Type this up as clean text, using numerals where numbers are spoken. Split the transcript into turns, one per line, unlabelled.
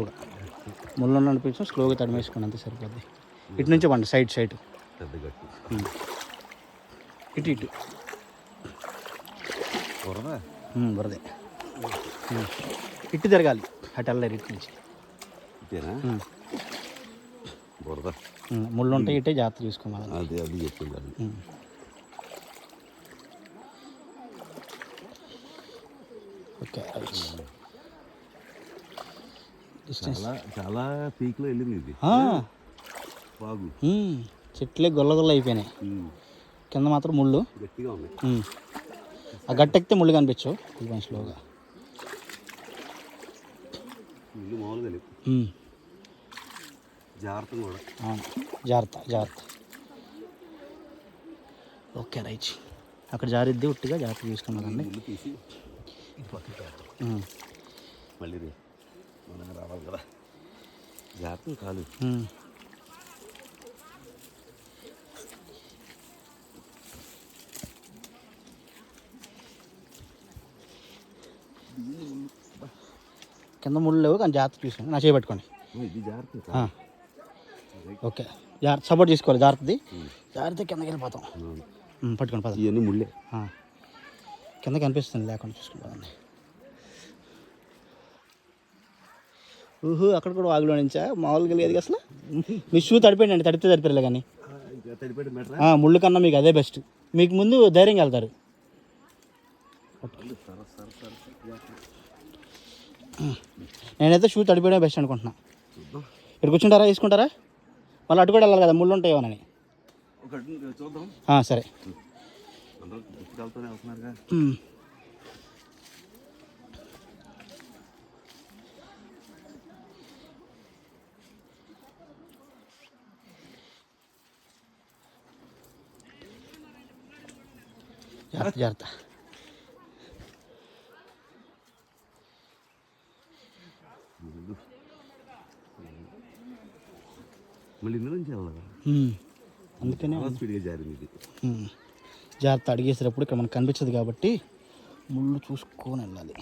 స్లోగా ముళ్ళు నడిపించడం స్లోగా తడిమేసుకోండి అంతే సరిపోద్ది. ఇటు నుంచి పండి సైడ్
పెద్ద గట్టి
ఇటు బురదే ఇటు తిరగాలి అటు వెళ్ళారు ఇటు నుంచి
బురద
ముళ్ళు ఉంటాయి ఇటే జాగ్రత్త చూసుకోవాలి.
అది చెప్పింది.
ఓకే
చాలా పీక్లో వెళ్ళింది ఇది బాగు.
చెట్లే గొల్ల అయిపోయినాయి, కింద మాత్రం ముళ్ళు
గట్టిగా ఉంది.
ఆ గట్టెక్కితే ముళ్ళు కనిపించు కొంచెం స్లోగా.
ముళ్ళు మామూలుగా లేవు, జాగ్రత్త కూడా.
జాగ్రత్త. ఓకే రైట్, అక్కడ జారిద్ది ఉట్టిగా జాగ్రత్త తీసుకున్నారండి.
ముళ్ళు తీసి మళ్ళీ మనం రావాలి కదా, జాగ్రత్త కాదు.
కింద ముళ్ళు లేవు కానీ జాగ్రత్త చూసాను, నా చేపట్టుకోండి.
ఇది జాగ్రత్త.
ఓకే జాగ్రత్త సపోర్ట్ చేసుకోవాలి, జాగ్రత్త కిందకి వెళ్ళిపోతాం. పట్టుకోండి పద.
ఇవన్నీ ముళ్ళే
కింద కనిపిస్తుంది లేకుండా చూసుకుంటామండి. అక్కడ కూడా వాగులో నుంచా మామూలుగా లేదు అసలు. మీ షూ తడిపోయిందండి, తడితే తడిపారులే కానీ ముళ్ళు కన్నా మీకు అదే బెస్ట్, మీకు ముందు ధైర్యంగా వెళ్తారు. నేనైతే షూ తడిపోయడం బెస్ట్ అనుకుంటున్నా. ఇక్కడ కూర్చుంటారా, వేసుకుంటారా? మళ్ళీ అటు కూడా వెళ్ళాలి కదా, ముళ్ళు ఉంటాయేమోనని. సరే జాగ్రత్త.
మళ్ళీ ఇందులో నుంచి వెళ్ళాలి,
అందుకనే
స్పీడ్గా జారింది.
జాగ్రత్త అడిగేసేటప్పుడు ఇక్కడ మనకు కనిపించదు కాబట్టి ముళ్ళు చూసుకొని వెళ్ళాలి.